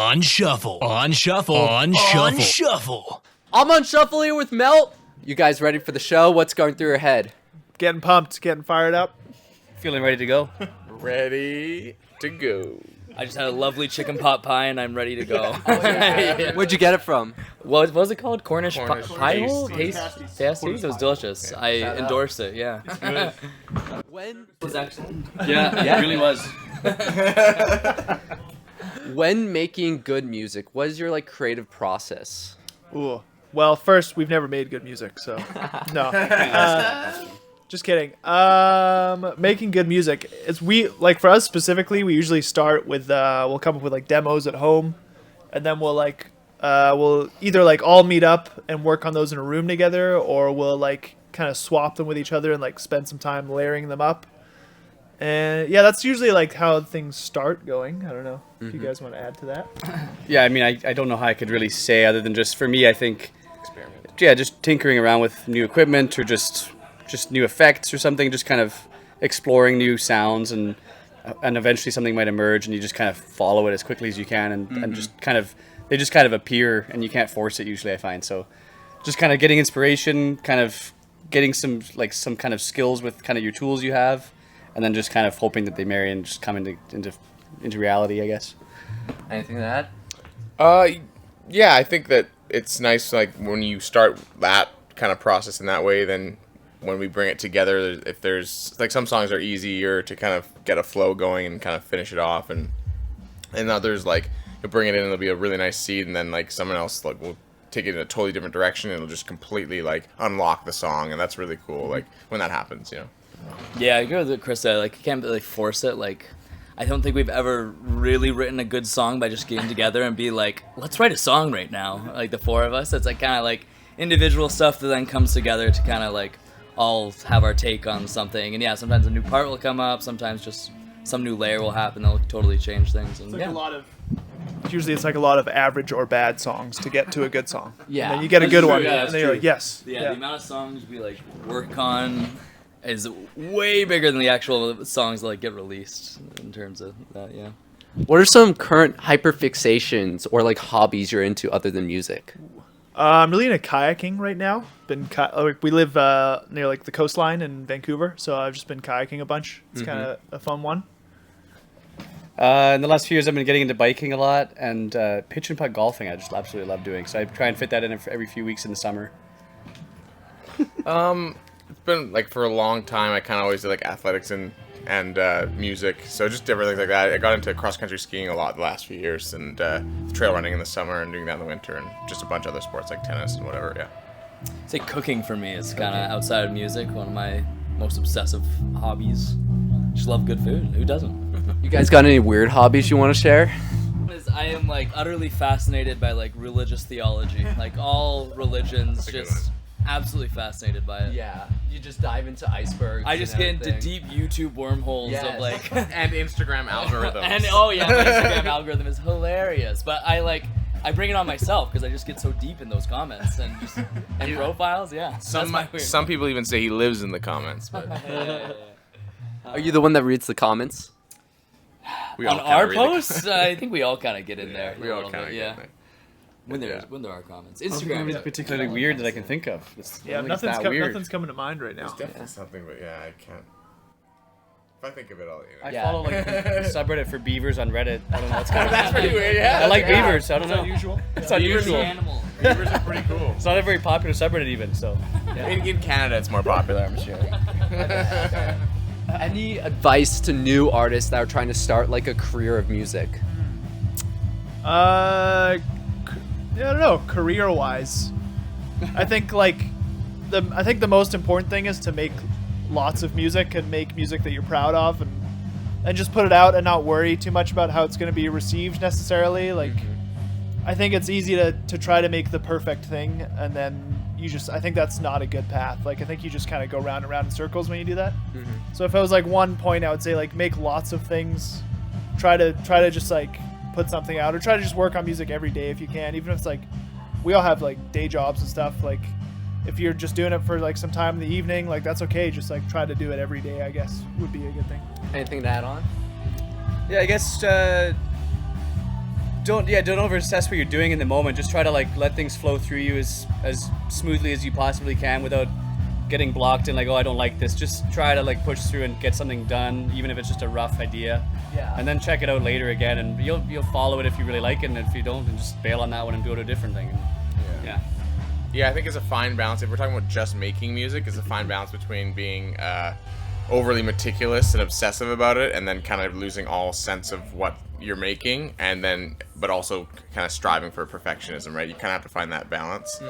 On shuffle. On shuffle. On shuffle. On shuffle. I'm on shuffle here with Meltt. You guys ready for the show? What's going through your head? Getting pumped, getting fired up. Feeling ready to go. Ready to go. I just had a lovely chicken pot pie and I'm ready to go. Where'd you get it from? What was it called? Cornish pie hole? Tasties. Tasties? It was delicious. I endorse it, yeah. When Was actually. Yeah, it really was. when making good music, what is your creative process? Ooh. Well, first, we've never made good music, so no. Just kidding. Making good music. For us specifically, we usually start with we'll come up with demos at home, and then we'll either all meet up and work on those in a room together, or we'll kind of swap them with each other and spend some time layering them up. And yeah, that's usually how things start going. I don't know if you guys want to add to that. Yeah, I mean, I don't know how I could really say other than just for me, I think, just tinkering around with new equipment or just new effects or something, just kind of exploring new sounds and eventually something might emerge and you just kind of follow it as quickly as you can and just kind of, they just kind of appear and you can't force it usually, I find. So just kind of getting inspiration, kind of getting some kind of skills with kind of your tools you have, and then just kind of hoping that they marry and just come into reality, I guess. Anything to add? Yeah, I think that it's nice when you start that kind of process in that way, then when we bring it together, if there's some songs are easier to kind of get a flow going and kind of finish it off, and others you'll bring it in and it'll be a really nice seed, and then someone else will take it in a totally different direction and it'll just completely unlock the song, and that's really cool when that happens, you know. Yeah, I agree with what Chris said. You can't really force it. I don't think we've ever really written a good song by just getting together and be let's write a song right now. The four of us. It's kind of individual stuff that then comes together to kind of all have our take on something. And yeah, sometimes a new part will come up. Sometimes just some new layer will happen that'll totally change things. And Usually it's a lot of average or bad songs to get to a good song. Yeah. And then you get a That's good true, one, yeah, and then you're yes. Yeah, the amount of songs we work on is way bigger than the actual songs that get released in terms of that. Yeah. What are some current hyperfixations or hobbies you're into other than music? I'm really into kayaking right now. We live near the coastline in Vancouver, so I've just been kayaking a bunch. It's kind of a fun one. In the last few years, I've been getting into biking a lot, and pitch and putt golfing I just absolutely love doing. So I try and fit that in every few weeks in the summer. It's been for a long time. I kind of always did athletics and music, so just different things like that. I got into cross country skiing a lot the last few years, and trail running in the summer and doing that in the winter, and just a bunch of other sports like tennis and whatever. Yeah. I'd say cooking for me is kind of outside of music one of my most obsessive hobbies. Just love good food. Who doesn't? You guys got any weird hobbies you want to share? I am utterly fascinated by religious theology. All religions, just absolutely fascinated by it. Yeah, you just dive into icebergs. I just get into deep YouTube wormholes of and Instagram algorithms. and my Instagram algorithm is hilarious. But I bring it on myself because I just get so deep in those comments and profiles. Yeah, Some people even say he lives in the comments, but Are you the one that reads the comments? we on all kinda our read posts, I think we all kind of get in there. We all kind of yeah. get When there are comments, Instagram Instagram is particularly weird that I can think of. Nothing's coming to mind right now. There's definitely something, but yeah, I can't. If I think of it, I'll. I follow the subreddit for beavers on Reddit. I don't know. It's That's pretty weird. Yeah. I like beavers. I don't know. Unusual. It's unusual. Animal. Beavers are pretty cool. It's not a very popular subreddit even. So. In Canada, it's more popular, I'm sure. Any advice to new artists that are trying to start a career of music? I don't know. Career-wise, I think the most important thing is to make lots of music and make music that you're proud of, and just put it out and not worry too much about how it's going to be received necessarily. I think it's easy to try to make the perfect thing, and then I think that's not a good path. I think you just kind of go round and round in circles when you do that. So if I was one point, I would say make lots of things. Try to just put something out, or try to just work on music every day if you can, even if it's we all have day jobs and stuff. If you're just doing it for some time in the evening, that's okay. Just try to do it every day, I guess, would be a good thing. Anything to add on? Yeah, I guess don't overassess what you're doing in the moment. Just try to like let things flow through you as smoothly as you possibly can without getting blocked and like, oh, I don't like this. Just try to like push through and get something done, even if it's just a rough idea. Yeah. And then check it out later again, and you'll follow it if you really like it, and if you don't, then just bail on that one and go to a different thing. Yeah. Yeah, I think it's a fine balance. If we're talking about just making music, it's a fine balance between being overly meticulous and obsessive about it, and then kind of losing all sense of what you're making, and then but also kind of striving for perfectionism, right? You kind of have to find that balance.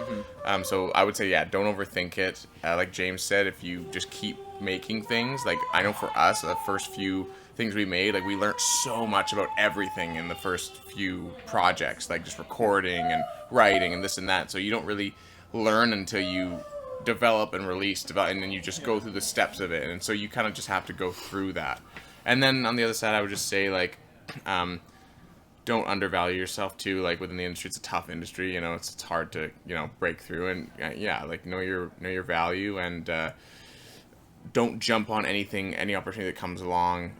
So I would say, yeah, don't overthink it. Like James said, if you just keep making things, like I know for us, the first few things we made, like we learned so much about everything in the first few projects, like just recording and writing and this and that. So you don't really learn until you develop and release, and then you just go through the steps of it, and so you kind of just have to go through that. And then on the other side, I would just say like, don't undervalue yourself too. Like within the industry, it's a tough industry. You know, it's hard to break through, and yeah, like know your value, and don't jump on any opportunity that comes along.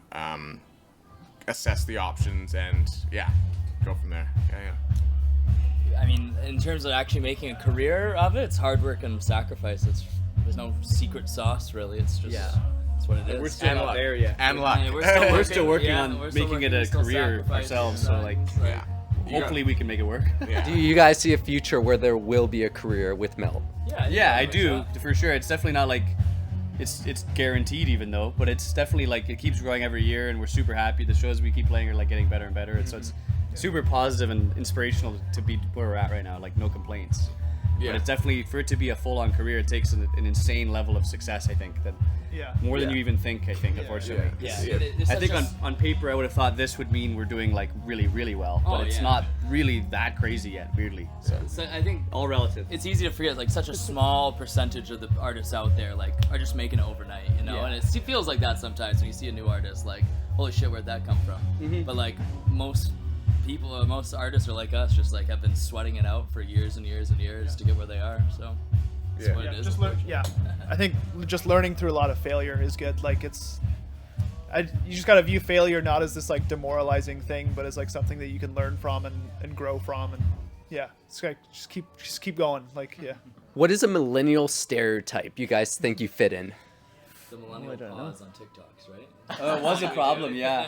Assess the options, and yeah, go from there. Yeah. I mean, in terms of actually making a career of it, it's hard work and sacrifice. There's no secret sauce really. It's just it's what it is. We're still not there yet. And luck. Yeah, We're still working on we're still making it working, a we still career sacrifice ourselves. it, So like, Yeah. hopefully we can make it work. Yeah. Do you guys see a future where there will be a career with Meltt? Yeah, I do for sure. It's definitely not like it's guaranteed even though, but it's definitely like it keeps growing every year, and we're super happy. The shows we keep playing are like getting better and better, and so it's super positive and inspirational to be where we're at right now. Like no complaints. Yeah. But it's definitely, for it to be a full-on career, it takes an insane level of success. I think that more than Yeah. you even think. I think, unfortunately. Yeah. Yeah. It's I think such on paper I would have thought this would mean we're doing like really, really well, but Oh, it's yeah. not really that crazy yet. Weirdly, so I think all relative. it's easy to forget, like such a small percentage of the artists out there like are just making it overnight, Yeah. and it feels like that sometimes when you see a new artist, like holy shit, where'd that come from? But like most artists are like us, just like have been sweating it out for years and years and years to get where they are. So it's Yeah. what it is. Just learn. Yeah, I think just learning through a lot of failure is good. Like you just gotta view failure not as this like demoralizing thing, but as like something that you can learn from and grow from, and yeah, it's like just keep going. Like What is a millennial stereotype you guys think you fit in? The millennial pause on TikToks, right? It was a problem, yeah.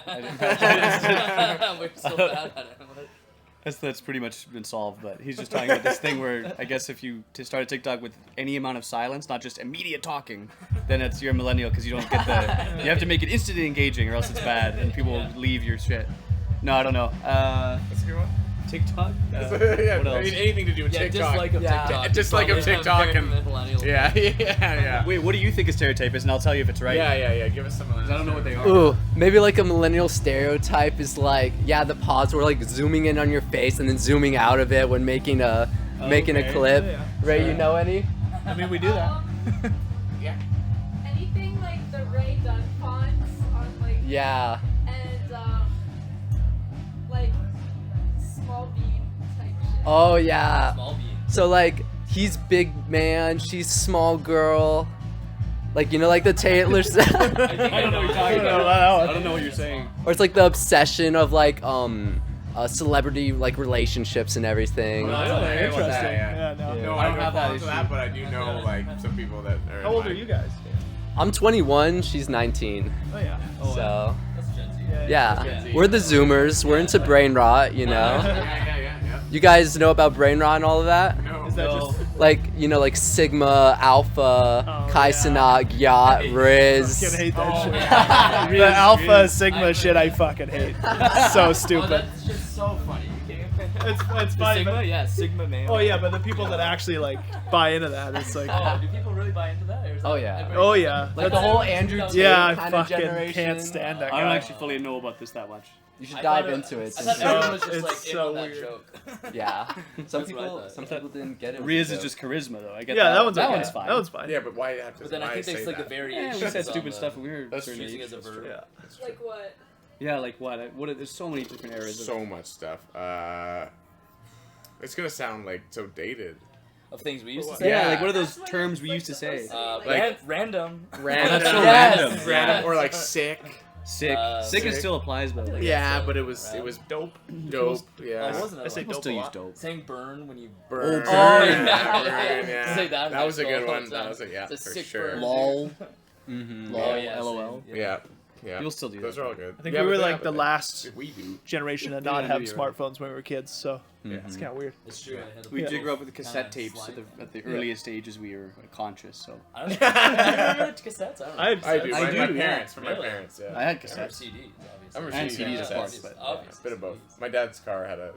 We're so bad at it. That's pretty much been solved, but he's just talking about this thing where I guess if you start a TikTok with any amount of silence, not just immediate talking, then you're a millennial because you don't get you have to make it instantly engaging or else it's bad and people will leave your shit. No, I don't know. That's a good one. TikTok? Yeah, What else? I mean anything to do with Yeah, TikTok. dislike of TikTok. Dislike of Probably have TikTok very and millennial. yeah. Wait, what do you think a stereotype is? And I'll tell you if it's right. Yeah. Give us some. 'Cause I don't know what they are. Ooh, maybe like a millennial stereotype is like, the pause where like zooming in on your face and then zooming out of it when making a clip. Yeah. Ray, you know any? I mean we do that. Yeah. Anything like the Ray Dunn fonts on like Yeah. and like small bean type shit. Oh yeah. Small bean. So like he's big man, she's small girl. Like like the Taylor Swift. I don't know what you're talking about. I don't know what you're saying. Or it's like the obsession of like celebrity like relationships and everything. I don't know Interesting. about that, yeah. No. No, I I don't don't have that fall into issue. that, but I do know like some people that are. How old are you guys? I'm 21, she's 19. Oh yeah. So That's Gen Z. yeah, we're the Zoomers. We're into brain rot, Yeah. You guys know about brain rot and all of that? No. Is that just Like like Sigma, Alpha, Oh, Chi Cenat, Yacht, Riz. fucking hate that Oh, shit. yeah. The alpha sigma shit I fucking hate. So Oh, stupid. that's just so funny. It's The funny. Sigma, But, yeah, Sigma man. oh yeah, but the people that actually like buy into that, it's like Oh, do people really buy into that? Or is Oh, that yeah. everybody- oh yeah. Like the whole Andrew Tate Yeah, I kind of fucking generation. can't stand that I don't guy. actually fully know about this that much. You should I dive thought into it. I thought since- everyone was just It's like in so on that weird. joke. yeah. Some That's what I thought. people didn't get it. Riz is just charisma though. I get Yeah, that. that one's that okay. one's fine. That one's fine. Yeah, but why have to? But then I why think say there's like that? a variation. Yeah, we said stupid stuff when we were That's certain using age. as a verb. Yeah. Like what? Yeah, like what? What? There's so many different eras. of So much stuff. It's gonna sound like so dated. Of things we used to Yeah, say. Yeah. like what are those That's what terms it's we like used to the say? person, Random. That's so Yes. random. Random or like sick. Sick. Sick it still applies, but like, Yeah, but it was Dope. dope. Yeah. Oh, wasn't it? I say people dope still a use lot. dope. Saying burn when you Burn. Oh, yeah. Burn, yeah. Say that That was a next good all one. the That time. was a It's a for sick sure. burn. Lol. Mm-hmm. Oh, yeah, LOL. same. Yeah. Yeah. People still do Those that. are all good. I think Yeah, we but were they like have the it. last We do. generation to Yeah, not I have knew you were. smartphones when we were kids, so it's kind of weird. It's true. I had We Yeah. did grow up with the cassette Kinda tapes slide. at the earliest ages we were conscious, so. I don't know. I remember cassettes. I don't know. I do. I My, do, my yeah. parents. For my Really? parents. Yeah. I had I remember cassettes. CDs, obviously. I remember And CDs, CDs, of course, CDs, but- obviously. Bit of both. My dad's car had a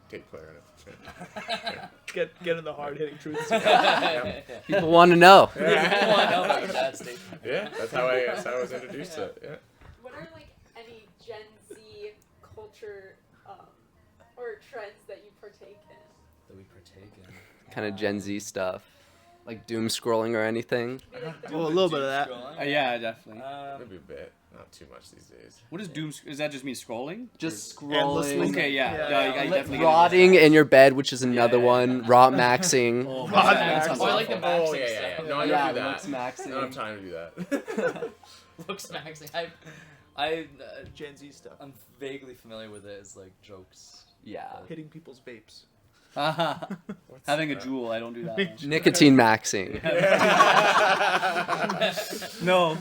tape player in it. Get in the hard hitting truths. People want to know. I know about your dad's tape. Yeah, that's how I was introduced to it. Yeah. What are like any Gen Z culture or trends that you partake in? That we partake in. Kind of Gen Z stuff, like doom scrolling or anything. Well, a little bit of that. Yeah, definitely. Maybe a bit. Not too much these days. What does doom? Does that just mean scrolling? Just Endlessly. scrolling. Okay, yeah. Yeah. I definitely get it. Rotting in your bed, which is another yeah, one. Rot maxing. Oh, God, that sounds Oh, I like the awful. maxing Oh, yeah. stuff. No, I Yeah, don't do that. looks maxing. I don't have time to do that. Looks maxing. I Gen Z stuff. I'm vaguely familiar with it as like jokes. Yeah. Hitting people's vapes. Having a jewel, I don't do that. much. Nicotine maxing. No.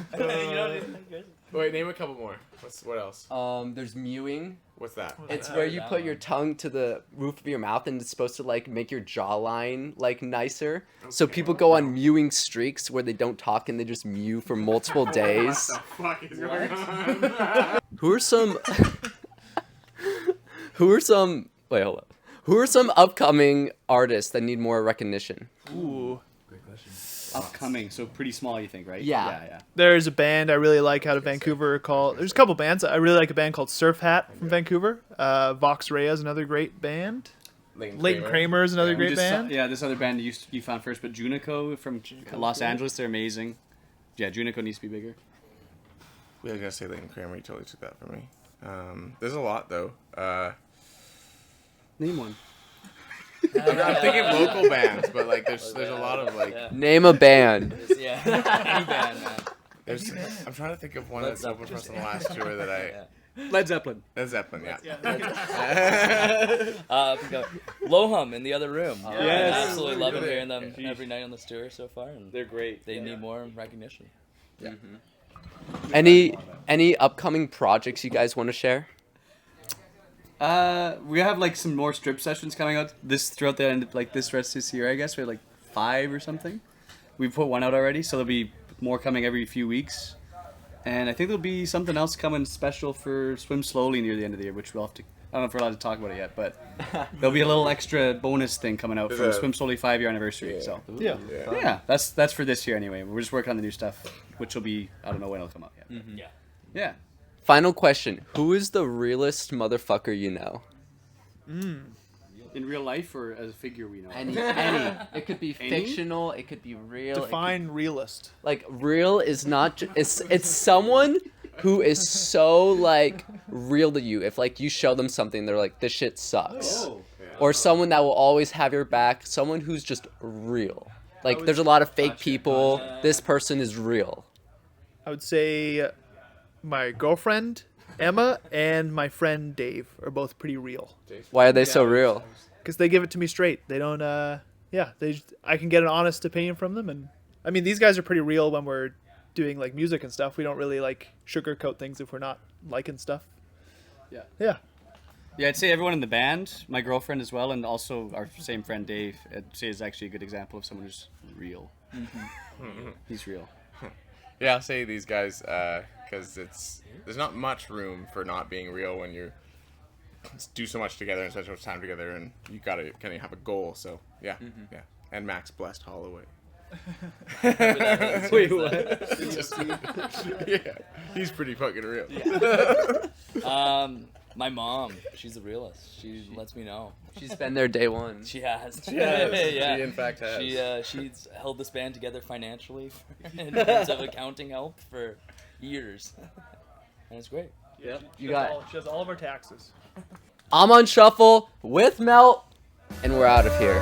Wait, name a couple more. What else? There's mewing. What's that? It's where you put your tongue to the roof of your mouth and it's supposed to like make your jawline like nicer. So people go on mewing streaks where they don't talk and they just mew for multiple days. Fuck is going on? Who are some wait, hold up. Who are some upcoming artists that need more recognition? Ooh. Upcoming, so pretty small, you think, right? Yeah. Yeah. There's a band I really like out of Vancouver called. There's a couple bands. I really like a band called Surf Hat from Vancouver. Vox Rea is another great band. Leighton Kramer is another We great just saw- band. yeah, this other band you found first, but Junico from Los Angeles, they're amazing. Yeah, Junico needs to be bigger. We gotta say Leighton Kramer. You totally took that from me. There's a lot though. Name one. I'm thinking local bands, but like there's a lot of like. Yeah. Name a band. Yeah. Any band, man. There's, I'm trying to think of one that's opened for us in the last tour that I. Led Zeppelin. Led Zeppelin, yeah. Lohum in the other room. Yes. I absolutely love hearing them every night on this tour so far, and They're great. they need more recognition. Any upcoming projects you guys want to share? We have like some more strip sessions coming out throughout the end, like this rest of this year. I guess we had like 5 or something. We put one out already, so there'll be more coming every few weeks. And I think there'll be something else coming special for Swim Slowly near the end of the year, which we'll have to. I don't know if we're allowed to talk about it yet, but there'll be a little extra bonus thing coming out for Is it- Swim Slowly 5-year anniversary. Yeah. So Yeah. yeah, that's for this year anyway. We're just working on the new stuff, which will be I don't know when it'll come out yet. Yeah. Yeah. Final question. Who is the realest motherfucker you know? In real life or as a figure we know. Any. It could be Any? fictional. It could be real. it could- Define realist. like real is not. It's someone who is so like real to you. If like you show them something, they're like, this shit sucks. Oh. Or someone that will always have your back. Someone who's just real. Like there's a lot of fake people. This person is real. I would say my girlfriend Emma and my friend Dave are both pretty real Why are they so real? because they give it to me straight. They don't. I can get an honest opinion from them, and I mean these guys are pretty real when we're doing like music and stuff. We don't really like sugarcoat things if we're not liking stuff. Yeah. Yeah. Yeah, I'd say everyone in the band, my girlfriend as well, and also our same friend Dave, I'd say is actually a good example of someone who's real. He's real. Yeah, I'll say these guys because there's not much room for not being real when you do so much together and spend so much time together, and you gotta kind of have a goal. So yeah. And Max blessed Holloway. Wait, what? Yeah, he's pretty fucking real. My mom, she's the realist. She lets me know. She's been there day one. She has. Yeah. She in fact has. She's held this band together financially in terms of accounting help for years, and it's great. Yeah. You got. She has all of our taxes. I'm on shuffle with Meltt, and we're out of here.